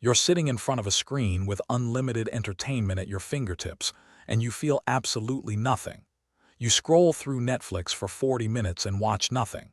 You're sitting in front of a screen with unlimited entertainment at your fingertips, and you feel absolutely nothing. You scroll through Netflix for 40 minutes and watch nothing.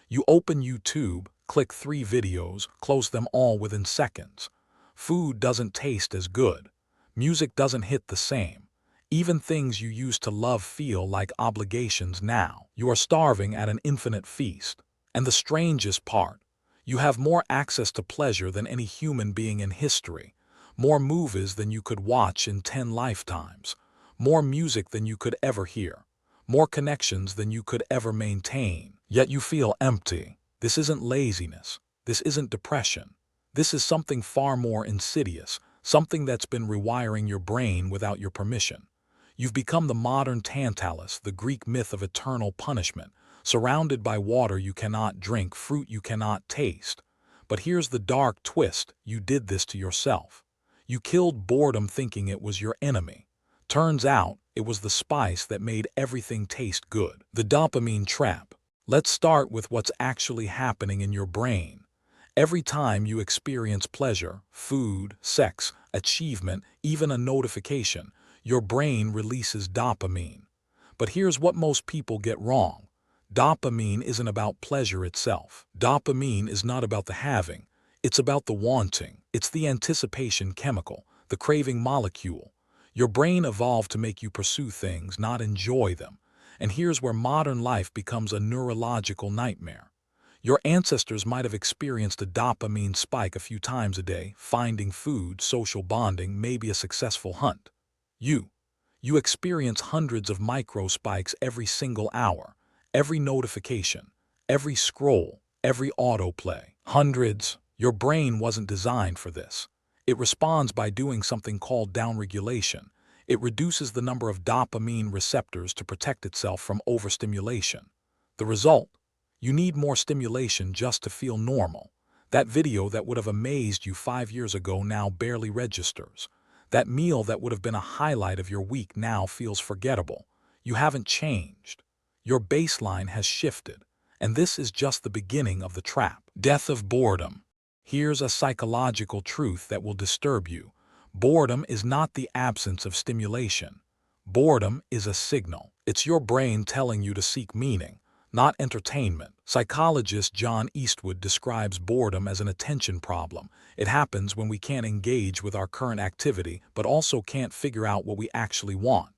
You open YouTube, click 3 videos, close them all within seconds. Food doesn't taste as good. Music doesn't hit the same. Even things you used to love feel like obligations now. You are starving at an infinite feast. And the strangest part, you have more access to pleasure than any human being in history, more movies than you could watch in 10 lifetimes, more music than you could ever hear, more connections than you could ever maintain. Yet you feel empty. This isn't laziness. This isn't depression. This is something far more insidious, something that's been rewiring your brain without your permission. You've become the modern Tantalus, the Greek myth of eternal punishment, surrounded by water you cannot drink, fruit you cannot taste. But here's the dark twist: you did this to yourself. You killed boredom thinking it was your enemy. Turns out, it was the spice that made everything taste good. The dopamine trap. Let's start with what's actually happening in your brain. Every time you experience pleasure, food, sex, achievement, even a notification, your brain releases dopamine. But here's what most people get wrong. Dopamine isn't about pleasure itself. Dopamine is not about the having. It's about the wanting. It's the anticipation chemical, the craving molecule. Your brain evolved to make you pursue things, not enjoy them. And here's where modern life becomes a neurological nightmare. Your ancestors might have experienced a dopamine spike a few times a day, finding food, social bonding, maybe a successful hunt. You experience hundreds of micro spikes every single hour, every notification, every scroll, every autoplay. Hundreds. Your brain wasn't designed for this. It responds by doing something called downregulation. It reduces the number of dopamine receptors to protect itself from overstimulation. The result? You need more stimulation just to feel normal. That video that would have amazed you 5 years ago now barely registers. That meal that would have been a highlight of your week now feels forgettable. You haven't changed. Your baseline has shifted. And this is just the beginning of the trap. Death of boredom. Here's a psychological truth that will disturb you. Boredom is not the absence of stimulation. Boredom is a signal. It's your brain telling you to seek meaning, not entertainment. Psychologist John Eastwood describes boredom as an attention problem. It happens when we can't engage with our current activity, but also can't figure out what we actually want.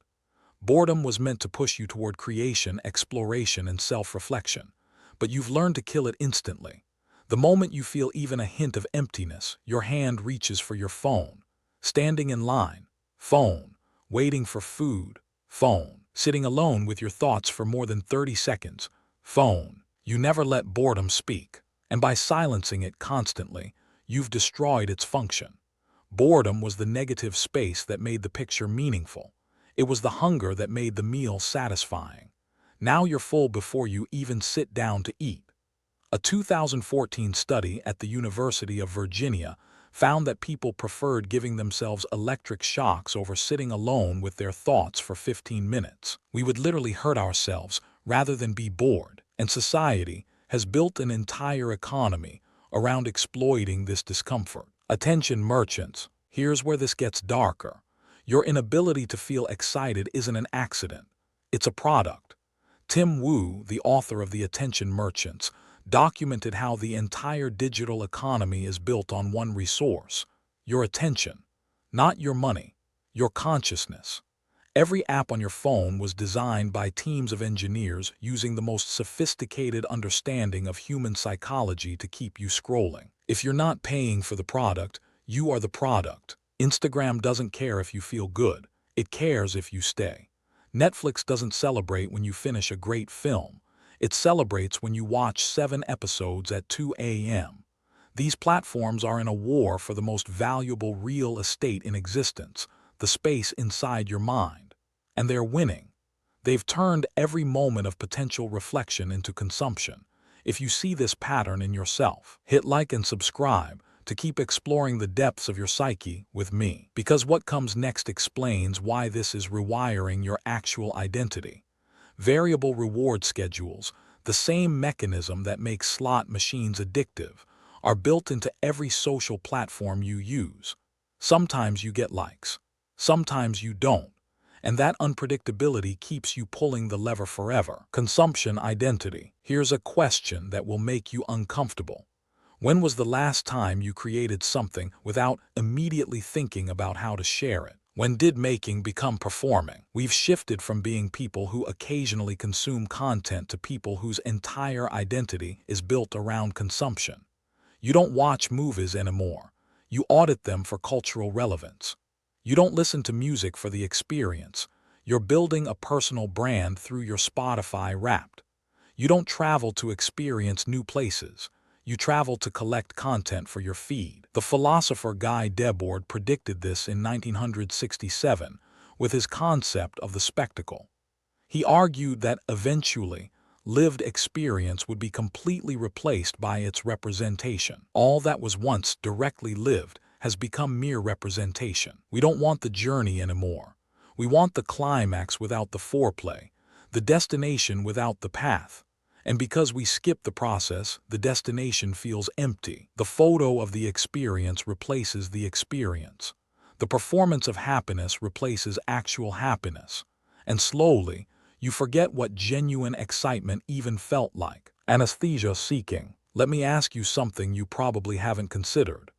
Boredom was meant to push you toward creation, exploration, and self-reflection. But you've learned to kill it instantly. The moment you feel even a hint of emptiness, your hand reaches for your phone. Standing in line, phone. Waiting for food, phone. Sitting alone with your thoughts for more than 30 seconds, phone. You never let boredom speak. And by silencing it constantly, you've destroyed its function. Boredom was the negative space that made the picture meaningful. It was the hunger that made the meal satisfying. Now you're full before you even sit down to eat. A 2014 study at the University of Virginia found that people preferred giving themselves electric shocks over sitting alone with their thoughts for 15 minutes. We would literally hurt ourselves rather than be bored, and society has built an entire economy around exploiting this discomfort. Attention merchants, here's where this gets darker. Your inability to feel excited isn't an accident. It's a product. Tim Wu, the author of The Attention Merchants, documented how the entire digital economy is built on one resource: your attention. Not your money, your consciousness. Every app on your phone was designed by teams of engineers using the most sophisticated understanding of human psychology to keep you scrolling. If you're not paying for the product, you are the product. Instagram doesn't care if you feel good. It cares if you stay. Netflix doesn't celebrate when you finish a great film. It celebrates when you watch 7 episodes at 2 a.m. These platforms are in a war for the most valuable real estate in existence, the space inside your mind. And they're winning. They've turned every moment of potential reflection into consumption. If you see this pattern in yourself, hit like and subscribe to keep exploring the depths of your psyche with me. Because what comes next explains why this is rewiring your actual identity. Variable reward schedules, the same mechanism that makes slot machines addictive, are built into every social platform you use. Sometimes you get likes, sometimes you don't, and that unpredictability keeps you pulling the lever forever. Consumption identity. Here's a question that will make you uncomfortable. When was the last time you created something without immediately thinking about how to share it? When did making become performing? We've shifted from being people who occasionally consume content to people whose entire identity is built around consumption. You don't watch movies anymore. You audit them for cultural relevance. You don't listen to music for the experience. You're building a personal brand through your Spotify Wrapped. You don't travel to experience new places. You travel to collect content for your feed. The philosopher Guy Debord predicted this in 1967 with his concept of the spectacle. He argued that eventually, lived experience would be completely replaced by its representation. All that was once directly lived has become mere representation. We don't want the journey anymore. We want the climax without the foreplay, the destination without the path. And because we skip the process, the destination feels empty. The photo of the experience replaces the experience. The performance of happiness replaces actual happiness. And slowly, you forget what genuine excitement even felt like. Anesthesia seeking. Let me ask you something you probably haven't considered.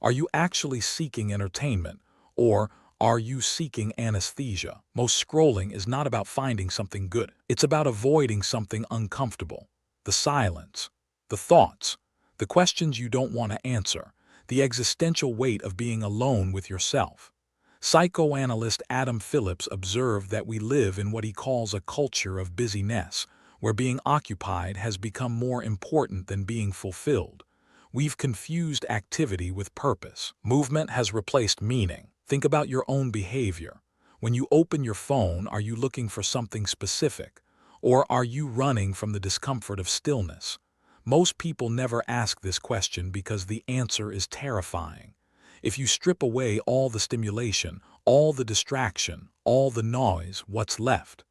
Are you actually seeking entertainment, or are you seeking anesthesia? Most scrolling is not about finding something good. It's about avoiding something uncomfortable. The silence, the thoughts, the questions you don't want to answer, the existential weight of being alone with yourself. Psychoanalyst Adam Phillips observed that we live in what he calls a culture of busyness, where being occupied has become more important than being fulfilled. We've confused activity with purpose. Movement has replaced meaning. Think about your own behavior. When you open your phone, are you looking for something specific? Or are you running from the discomfort of stillness? Most people never ask this question because the answer is terrifying. If you strip away all the stimulation, all the distraction, all the noise, what's left?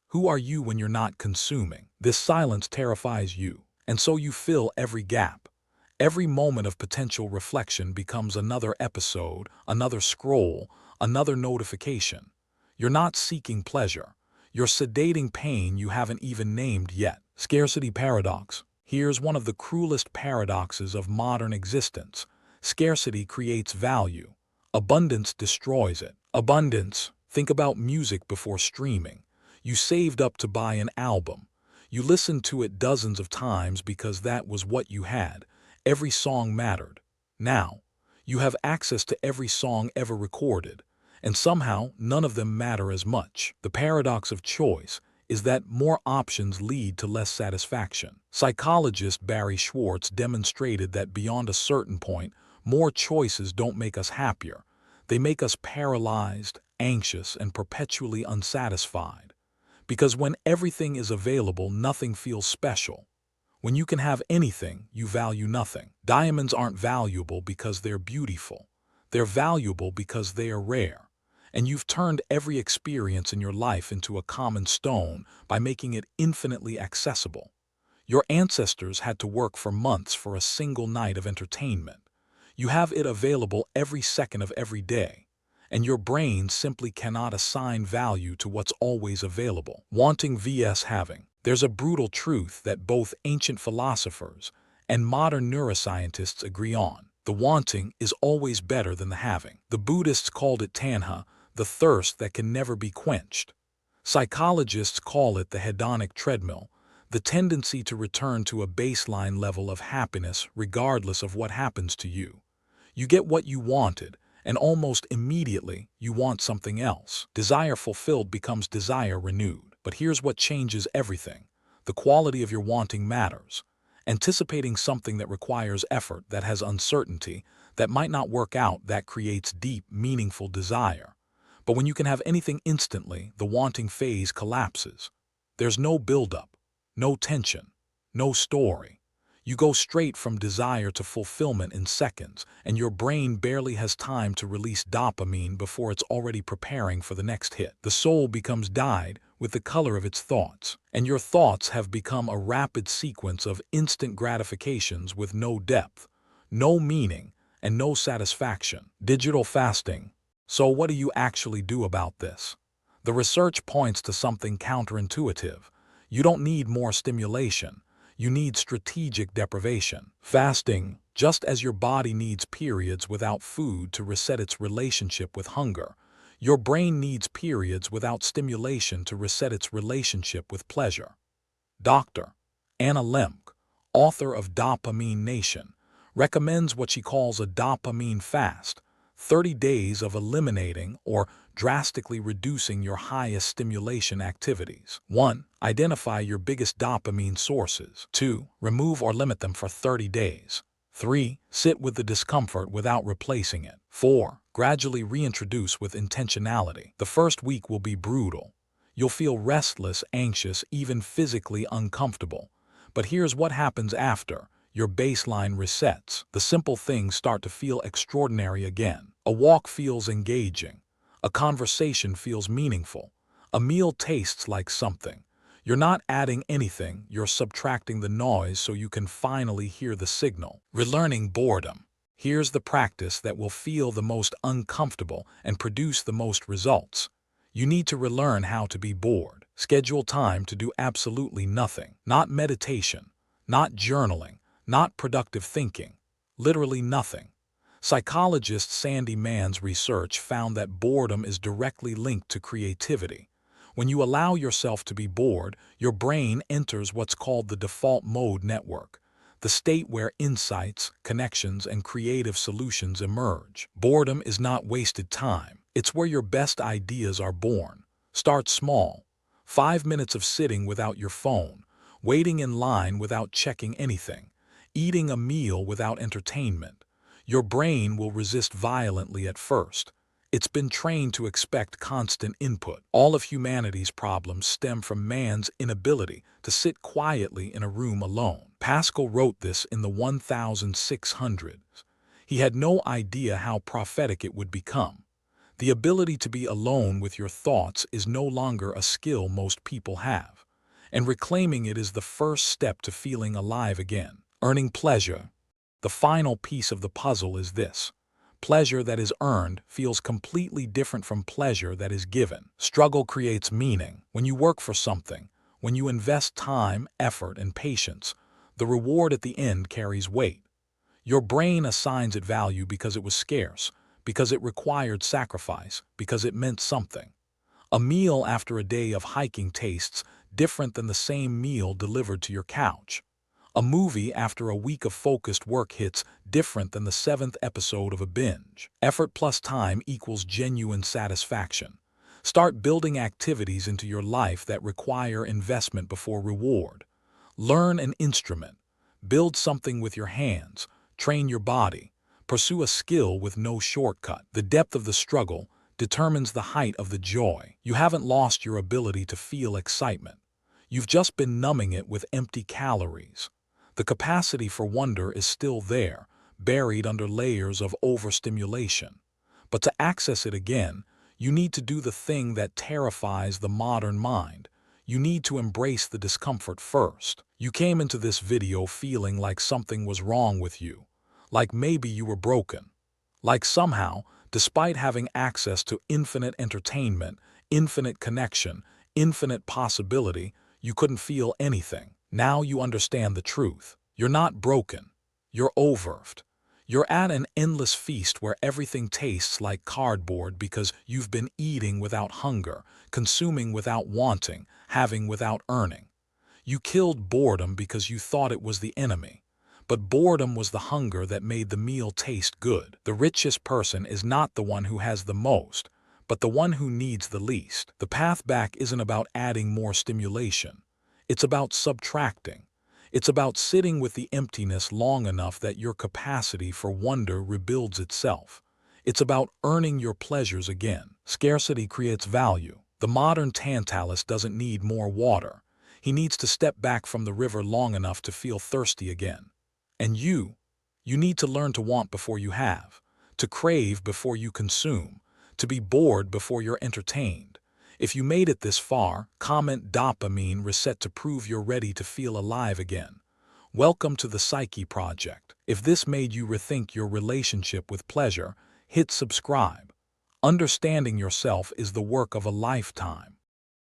Who are you when you're not consuming? This silence terrifies you, and so you fill every gap. Every moment of potential reflection becomes another episode, another scroll, another notification. You're not seeking pleasure. You're sedating pain you haven't even named yet. Scarcity paradox. Here's one of the cruelest paradoxes of modern existence. Scarcity creates value. Abundance destroys it. Abundance. Think about music before streaming. You saved up to buy an album. You listened to it dozens of times because that was what you had. Every song mattered. Now, you have access to every song ever recorded, and somehow none of them matter as much. The paradox of choice is that more options lead to less satisfaction. Psychologist Barry Schwartz demonstrated that beyond a certain point, more choices don't make us happier. They make us paralyzed, anxious, and perpetually unsatisfied. Because when everything is available, nothing feels special. When you can have anything, you value nothing. Diamonds aren't valuable because they're beautiful. They're valuable because they are rare. And you've turned every experience in your life into a common stone by making it infinitely accessible. Your ancestors had to work for months for a single night of entertainment. You have it available every second of every day. And your brain simply cannot assign value to what's always available. Wanting vs having. There's a brutal truth that both ancient philosophers and modern neuroscientists agree on. The wanting is always better than the having. The Buddhists called it tanha, the thirst that can never be quenched. Psychologists call it the hedonic treadmill, the tendency to return to a baseline level of happiness regardless of what happens to you. You get what you wanted, and almost immediately you want something else. Desire fulfilled becomes desire renewed. But here's what changes everything. The quality of your wanting matters. Anticipating something that requires effort, that has uncertainty, that might not work out, that creates deep, meaningful desire. But when you can have anything instantly, the wanting phase collapses. There's no buildup, no tension, no story. You go straight from desire to fulfillment in seconds, and your brain barely has time to release dopamine before it's already preparing for the next hit. The soul becomes dyed with the color of its thoughts, and your thoughts have become a rapid sequence of instant gratifications with no depth, no meaning, and no satisfaction. Digital fasting. So what do you actually do about this? The research points to something counterintuitive. You don't need more stimulation. You need strategic deprivation. Fasting, just as your body needs periods without food to reset its relationship with hunger, your brain needs periods without stimulation to reset its relationship with pleasure. Dr. Anna Lemke, author of Dopamine Nation, recommends what she calls a dopamine fast, 30 days of eliminating or drastically reducing your highest stimulation activities. 1. Identify your biggest dopamine sources. 2. Remove or limit them for 30 days. 3. Sit with the discomfort without replacing it. 4. Gradually reintroduce with intentionality. The first week will be brutal. You'll feel restless, anxious, even physically uncomfortable. But here's what happens after. Your baseline resets. The simple things start to feel extraordinary again. A walk feels engaging. A conversation feels meaningful. A meal tastes like something. You're not adding anything, you're subtracting the noise so you can finally hear the signal. Relearning boredom. Here's the practice that will feel the most uncomfortable and produce the most results. You need to relearn how to be bored. Schedule time to do absolutely nothing. Not meditation, not journaling, not productive thinking. Literally nothing. Psychologist Sandy Mann's research found that boredom is directly linked to creativity. When you allow yourself to be bored, your brain enters what's called the default mode network, the state where insights, connections, and creative solutions emerge. Boredom is not wasted time. It's where your best ideas are born. Start small. 5 minutes of sitting without your phone, waiting in line without checking anything, eating a meal without entertainment. Your brain will resist violently at first. It's been trained to expect constant input. All of humanity's problems stem from man's inability to sit quietly in a room alone. Pascal wrote this in the 1600s. He had no idea how prophetic it would become. The ability to be alone with your thoughts is no longer a skill most people have, and reclaiming it is the first step to feeling alive again. Earning pleasure. The final piece of the puzzle is this. Pleasure that is earned feels completely different from pleasure that is given. Struggle creates meaning. When you work for something, when you invest time, effort, and patience, the reward at the end carries weight. Your brain assigns it value because it was scarce, because it required sacrifice, because it meant something. A meal after a day of hiking tastes different than the same meal delivered to your couch. A movie after a week of focused work hits different than the 7th episode of a binge. Effort plus time equals genuine satisfaction. Start building activities into your life that require investment before reward. Learn an instrument. Build something with your hands. Train your body. Pursue a skill with no shortcut. The depth of the struggle determines the height of the joy. You haven't lost your ability to feel excitement. You've just been numbing it with empty calories. The capacity for wonder is still there, buried under layers of overstimulation. But to access it again, you need to do the thing that terrifies the modern mind. You need to embrace the discomfort first. You came into this video feeling like something was wrong with you, like maybe you were broken, like somehow, despite having access to infinite entertainment, infinite connection, infinite possibility, you couldn't feel anything. Now you understand the truth. You're not broken. You're overwhelmed. You're at an endless feast where everything tastes like cardboard because you've been eating without hunger, consuming without wanting, having without earning. You killed boredom because you thought it was the enemy. But boredom was the hunger that made the meal taste good. The richest person is not the one who has the most, but the one who needs the least. The path back isn't about adding more stimulation. It's about subtracting. It's about sitting with the emptiness long enough that your capacity for wonder rebuilds itself. It's about earning your pleasures again. Scarcity creates value. The modern Tantalus doesn't need more water. He needs to step back from the river long enough to feel thirsty again. And you need to learn to want before you have, to crave before you consume, to be bored before you're entertained. If you made it this far, comment dopamine reset to prove you're ready to feel alive again. Welcome to the Psyche Project. If this made you rethink your relationship with pleasure, hit subscribe. Understanding yourself is the work of a lifetime.